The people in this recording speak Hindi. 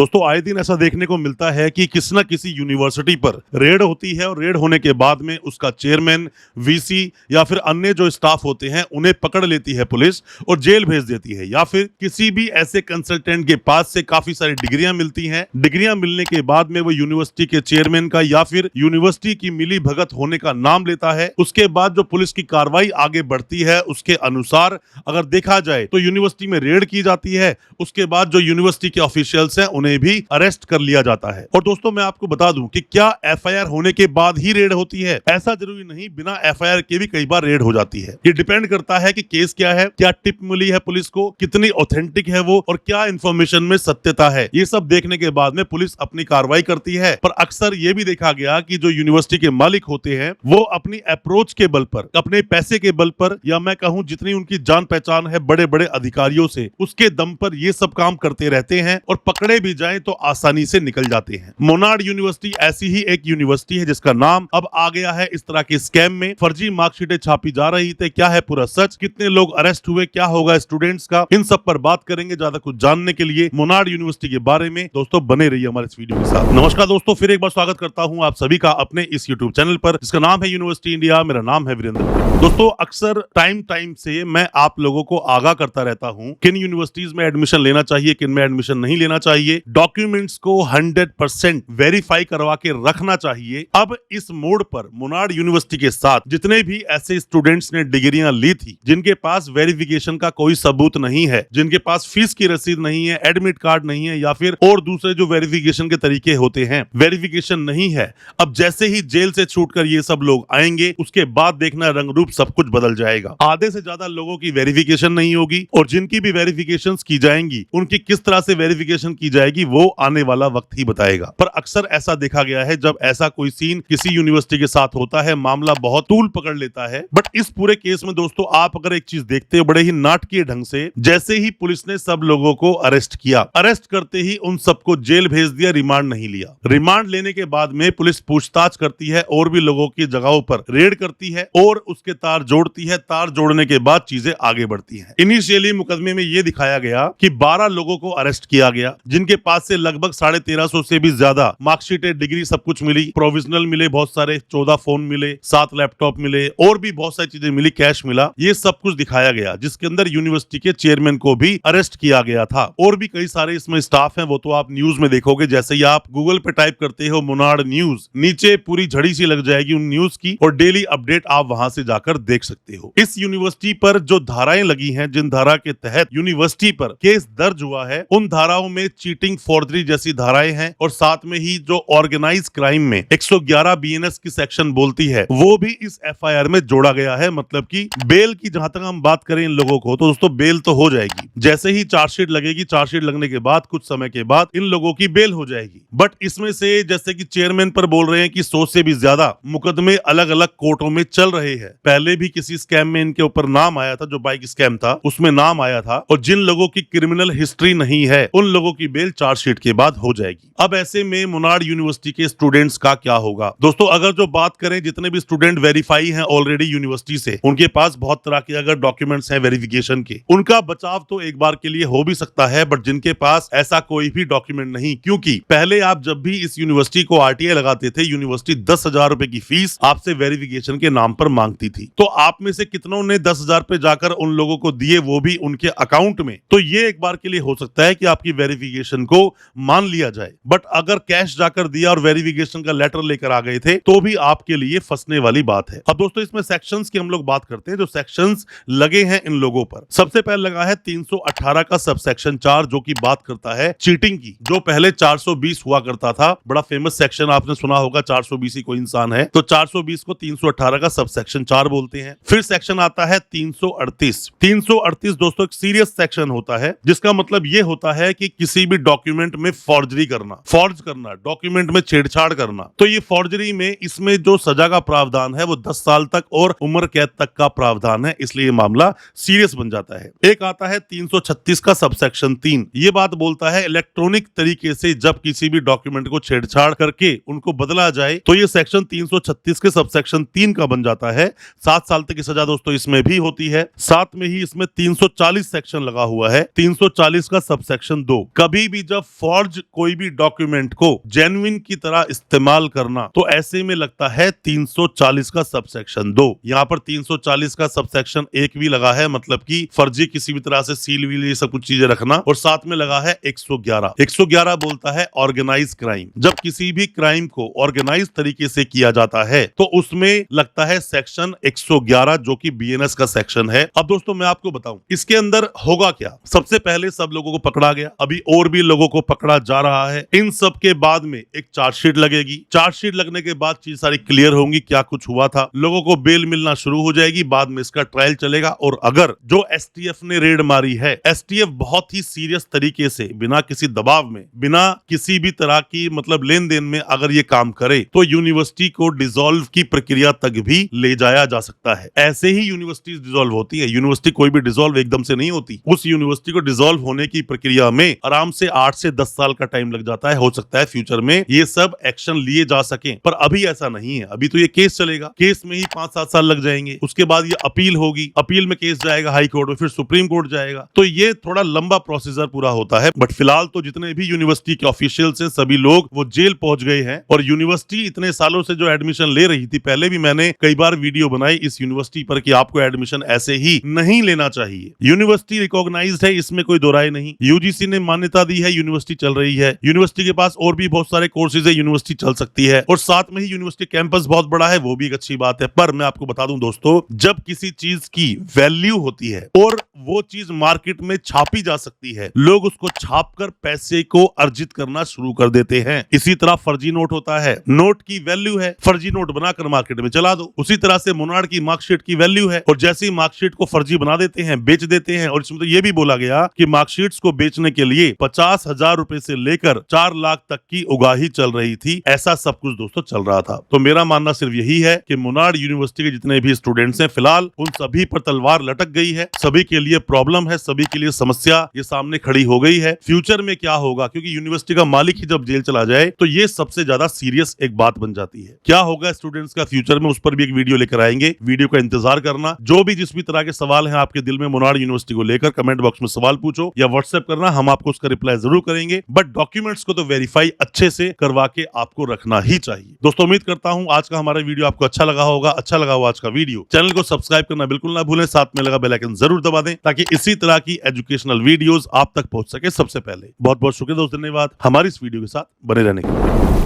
दोस्तों आए दिन ऐसा देखने को मिलता है कि किसी न किसी यूनिवर्सिटी पर रेड होती है और रेड होने के बाद में उसका चेयरमैन, वीसी या फिर अन्य जो स्टाफ होते हैं उन्हें पकड़ लेती है पुलिस और जेल भेज देती है। या फिर किसी भी ऐसे कंसल्टेंट के पास से काफी सारी डिग्रियां मिलती हैं। डिग्रियां मिलने के बाद में वो यूनिवर्सिटी के चेयरमैन का या फिर यूनिवर्सिटी की मिली भगत होने का नाम लेता है। उसके बाद जो पुलिस की कार्रवाई आगे बढ़ती है उसके अनुसार अगर देखा जाए तो यूनिवर्सिटी में रेड की जाती है। उसके बाद जो यूनिवर्सिटी के ऑफिशियल्स हैं उन्हें भी अरेस्ट कर लिया जाता है। और दोस्तों मैं आपको बता दूं कि क्या एफआईआर होने के बाद ही रेड होती है? ऐसा जरूरी नहीं, बिना एफआईआर के भी कई बार रेड हो जाती है। ये डिपेंड करता है कि केस क्या है, क्या टिप मिली है पुलिस को, कितनी ऑथेंटिक है वो और क्या इंफॉर्मेशन में सत्यता है। ये सब देखने के बाद में पुलिस अपनी कार्रवाई करती है। पर अक्सर ये भी देखा गया कि जो यूनिवर्सिटी के मालिक होते हैं वो अपनी अप्रोच के बल पर, अपने पैसे के बल पर, या मैं कहूं जितनी उनकी जान पहचान है बड़े बड़े अधिकारियों से, उसके दम पर ये सब काम करते रहते हैं और पकड़े भी जाए तो आसानी से निकल जाते हैं। मोनार्ड यूनिवर्सिटी ऐसी ही एक यूनिवर्सिटी है जिसका नाम अब आ गया है इस तरह के स्कैम में। फर्जी मार्कशीटें छापी जा रही थी, क्या है पूरा सच, कितने लोग अरेस्ट हुए, क्या होगा स्टूडेंट्स का, इन सब पर बात करेंगे। ज्यादा कुछ जानने के लिए मोनार्ड यूनिवर्सिटी के बारे में दोस्तों बने रहिए हमारे इस वीडियो के साथ। नमस्कार दोस्तों, फिर एक बार स्वागत करता हूं आप सभी का अपने इस यूट्यूब चैनल पर जिसका नाम है यूनिवर्सिटी इंडिया। मेरा नाम है वीरेंद्र। दोस्तों अक्सर टाइम से मैं आप लोगों को आगाह करता रहता हूं किन यूनिवर्सिटीज में एडमिशन लेना चाहिए, किन में एडमिशन नहीं लेना चाहिए। डॉक्यूमेंट्स को 100% वेरीफाई करवा के रखना चाहिए। अब इस मोड पर मोनार्ड यूनिवर्सिटी के साथ जितने भी ऐसे स्टूडेंट्स ने डिग्रियां ली थी जिनके पास वेरिफिकेशन का कोई सबूत नहीं है, जिनके पास फीस की रसीद नहीं है, एडमिट कार्ड नहीं है या फिर और दूसरे जो वेरिफिकेशन के तरीके होते हैं, वेरिफिकेशन नहीं है, अब जैसे ही जेल से छूटकर ये सब लोग आएंगे उसके बाद देखना रंग रूप सब कुछ बदल जाएगा। आधे से ज्यादा लोगों की वेरिफिकेशन नहीं होगी और जिनकी भी वेरिफिकेशन की जाएंगी उनकी किस तरह से वेरिफिकेशन की जाएगी वो आने वाला वक्त ही बताएगा। पर अक्सर ऐसा देखा गया है जब ऐसा कोई सीन किसी यूनिवर्सिटी के साथ होता है मामला बहुत तूल पकड़ लेता है। बट इस पूरे केस में दोस्तों आप अगर एक चीज देखते हो, बड़े ही नाटकीय ढंग से जैसे ही पुलिस ने सब लोगों को अरेस्ट किया, अरेस्ट करते ही उन सबको जेल भेज दिया, रिमांड नहीं लिया। रिमांड लेने के बाद में पुलिस पूछताछ करती है और भी लोगों की जगहों पर रेड करती है और उसके तार जोड़ती है। तार जोड़ने के बाद चीजें आगे बढ़ती हैं। इनिशियली मुकदमे में यह दिखाया गया कि 12 लोगों को अरेस्ट किया गया जिनके पास से लगभग 1350 से भी ज्यादा मार्कशीटें, डिग्री सब कुछ मिली, प्रोविजनल मिले बहुत सारे, 14 फोन मिले, 7 लैपटॉप मिले और भी बहुत सारी चीजें मिली, कैश मिला। ये सब कुछ दिखाया गया जिसके अंदर यूनिवर्सिटी के चेयरमैन को भी अरेस्ट किया गया था और भी कई सारे इसमें स्टाफ हैं। वो तो आप न्यूज में देखोगे, जैसे ही आप गूगल पे टाइप करते हो मोनार्ड न्यूज, नीचे पूरी झड़ी सी लग जाएगी उन न्यूज की और डेली अपडेट आप वहां से जाकर देख सकते हो। इस यूनिवर्सिटी पर जो धाराएं लगी हैं, जिन धारा के तहत यूनिवर्सिटी पर केस दर्ज हुआ है, उन धाराओं में चीटिंग, फोर्जरी जैसी धाराएं हैं और साथ में ही जो ऑर्गेनाइज क्राइम में 111 बीएनएस की सेक्शन बोलती है वो भी इस एफआईआर में जोड़ा गया है। मतलब कि बेल की जहां तक हम बात करें इन लोगों को तो दोस्तों बेल तो हो जाएगी, जैसे ही चार्जशीट लगेगी, चार्जशीट लगने के बाद कुछ समय के बाद इन लोगों की बेल हो जाएगी। बट इसमें से जैसे कि चेयरमैन पर बोल रहे हैं कि 100 से भी ज्यादा मुकदमे अलग अलग कोर्टों में चल रहे हैं। पहले भी किसी स्कैम में इनके ऊपर नाम आया था, जो बाइक स्कैम था उसमें नाम आया था, और जिन लोगों की क्रिमिनल हिस्ट्री नहीं है उन लोगों की बेल चार्जशीट के बाद हो जाएगी। अब ऐसे में मोनार्ड यूनिवर्सिटी के स्टूडेंट्स का क्या होगा? दोस्तों अगर जो बात करें जितने भी स्टूडेंट वेरीफाई हैं ऑलरेडी यूनिवर्सिटी से, उनके पास बहुत तरह के अगर डॉक्यूमेंट्स हैं वेरिफिकेशन के, उनका बचाव तो एक बार के लिए हो भी सकता है। बट जिनके पास ऐसा कोई भी डॉक्यूमेंट नहीं, क्योंकि पहले आप जब भी इस यूनिवर्सिटी को आरटीआई लगाते थे, यूनिवर्सिटी 10,000 रुपए की फीस आपसे वेरिफिकेशन के नाम पर मांगती थी। तो आप में से कितनों ने 10,000 पे जाकर उन लोगों को दिए, वो भी उनके अकाउंट में? तो ये एक बार के लिए हो सकता है कि आपकी वेरिफिकेशन को मान लिया जाए। बट अगर कैश जाकर दिया और वेरिफिकेशन का लेटर लेकर आ गए थे तो भी आपके लिए फंसने वाली बात है। अब दोस्तों इसमें सेक्शंस की हम लोग बात करते हैं, जो सेक्शंस लगे हैं इन लोगों पर। सबसे पहले लगा है 318 का सबसेक्शन 4 जो की बात करता है चीटिंग की, जो पहले 420 हुआ करता था। बड़ा फेमस सेक्शन आपने सुना होगा, 420 ही कोई इंसान है, तो 420 को 318 का सबसेक्शन 4 बोलते हैं। फिर सेक्शन आता है 338। 338 दोस्तों एक सीरियस सेक्शन होता है जिसका मतलब ये होता है कि किसी भी डॉक्यूमेंट में फॉर्जरी करना, फॉर्ज करना, डॉक्यूमेंट में छेड़छाड़ करना। तो ये फॉर्जरी में इसमें जो सजा का प्रावधान है वो 10 साल तक और उम्र कैद तक का प्रावधान है, इसलिए ये मामला सीरियस बन जाता है। एक आता है 336 का सबसेक्शन 3। ये बात बोलता है इलेक्ट्रॉनिक तरीके से जब किसी भी डॉक्यूमेंट को छेड़छाड़ करके उनको बदला जाए तो ये सेक्शन 336 के सबसेक्शन 3 का बन जाता है। 7 साल तक की सजा दोस्तों इसमें भी होती है। साथ में ही इसमें 340 सेक्शन लगा हुआ है, 340 का सबसेक्शन 2। कभी भी जब फॉर्ज कोई भी डॉक्यूमेंट को जेन्युइन की तरह इस्तेमाल करना, तो ऐसे में लगता है 340 का सबसेक्शन 2। यहाँ पर 340 का सबसेक्शन 1 भी लगा है, मतलब कि फर्जी किसी भी तरह से सील वील ये सब कुछ चीजें रखना, और साथ में लगा है 111। 111 बोलता है ऑर्गेनाइज क्राइम। जब किसी भी क्राइम को ऑर्गेनाइज तरीके से किया जाता है तो उसमें लगता है सेक्शन 111, जो कि बीएनएस का सेक्शन है। अब दोस्तों मैं आपको बताऊं इसके अंदर होगा क्या। सबसे पहले सब लोगों को पकड़ा गया, अभी और भी लोगों को पकड़ा जा रहा है। इन सब के बाद में एक चार्जशीट लगेगी। चार्जशीट लगने के बाद चीज सारी क्लियर होंगी, क्या कुछ हुआ था, लोगों को बेल मिलना शुरू हो जाएगी, बाद में इसका ट्रायल चलेगा। और अगर जो एसटीएफ ने रेड मारी है, एसटीएफ बहुत ही सीरियस तरीके से बिना किसी दबाव में, बिना किसी भी तरह की मतलब लेन देन में अगर ये काम करे तो यूनिवर्सिटी को डिसॉल्व की प्रक्रिया तक भी ले जाया जा सकता है। ऐसे ही यूनिवर्सिटी डिसॉल्व होती है। यूनिवर्सिटी कोई भी डिसॉल्व एकदम से नहीं होती। उस यूनिवर्सिटी को डिसॉल्व होने की प्रक्रिया में आराम से 8 से 10 साल का टाइम लग जाता है। हो सकता है फ्यूचर में ये सब एक्शन लिए जा सके, पर अभी ऐसा नहीं है। अभी तो ये केस चलेगा, केस में ही 5-7 साल लग जाएंगे। उसके बाद ये अपील होगी, अपील में केस जाएगा हाई कोर्ट में, फिर सुप्रीम कोर्ट जाएगा। तो ये थोड़ा लंबा प्रोसीजर पूरा होता है। बट फिलहाल तो जितने भी यूनिवर्सिटी के ऑफिशियल्स हैं सभी लोग वो जेल पहुंच गए हैं। और यूनिवर्सिटी इतने सालों से जो एडमिशन ले रही थी, पहले भी मैंने कई बार वीडियो बनाई इस यूनिवर्सिटी पर कि आपको एडमिशन ऐसे ही नहीं लेना चाहिए। यूनिवर्सिटी रिकॉग्नाइज्ड है, इसमें कोई दो राय नहीं। यूजीसी ने मान्यता दी है, यूनिवर्सिटी चल रही है। यूनिवर्सिटी के पास और भी बहुत सारे कोर्सेज है, यूनिवर्सिटी चल सकती है। और साथ में ही यूनिवर्सिटी कैंपस बहुत बड़ा है, वो भी एक अच्छी बात है। पर मैं आपको बता दूं दोस्तों, जब किसी चीज की वैल्यू होती है और वो चीज मार्केट में छापी जा सकती है, लोग उसको छापकर पैसे को अर्जित करना शुरू कर देते हैं। इसी तरह फर्जी नोट होता है, नोट की वैल्यू है, फर्जी नोट बनाकर मार्केट में चला दो। उसी तरह से मुनाड़ की मार्कशीट की वैल्यू है, और जैसे ही मार्कशीट को फर्जी बना देते हैं, बेच देते हैं। और इसमें तो ये भी बोला गया कि मार्कशीट्स को बेचने के लिए 50,000 रुपए से लेकर 4 लाख तक की उगाही चल रही थी। ऐसा सब कुछ दोस्तों चल रहा था। तो मेरा मानना सिर्फ यही है कि मुनाड़ यूनिवर्सिटी के जितने भी स्टूडेंट्स हैं, फिलहाल उन सभी पर तलवार लटक गई है। सभी के लिए प्रॉब्लम है, सभी के लिए समस्या ये सामने खड़ी हो गई है। फ्यूचर में क्या होगा, क्योंकि यूनिवर्सिटी का मालिक ही जब जेल चला जाए तो ये सबसे ज्यादा सीरियस एक बात बन जाती है। क्या होगा स्टूडेंट्स का फ्यूचर में, उस पर भी एक वीडियो लेकर आएंगे। वीडियो का इंतजार करना। जो भी जिस भी तरह के सवाल हैं आपके दिल में मुनाड़ यूनिवर्सिटी को लेकर, कमेंट बॉक्स में सवाल पूछो या व्हाट्सएप करना, हम आपको उसका रिप्लाई जरूर करेंगे। बट डॉक्यूमेंट्स को तो वेरीफाई अच्छे से करवा के आपको रखना ही चाहिए। दोस्तों उम्मीद करता हूं आज का हमारा वीडियो आपको अच्छा लगा होगा। अच्छा लगा हो आज का वीडियो, चैनल को सब्सक्राइब करना बिल्कुल ना भूलें, साथ में लगा बेल आइकन जरूर दबा दें ताकि इसी तरह की एजुकेशनल वीडियोस आप तक पहुंच सके सबसे पहले। बहुत बहुत शुक्रिया दोस्तों, धन्यवाद हमारी इस वीडियो के साथ बने रहने के लिए।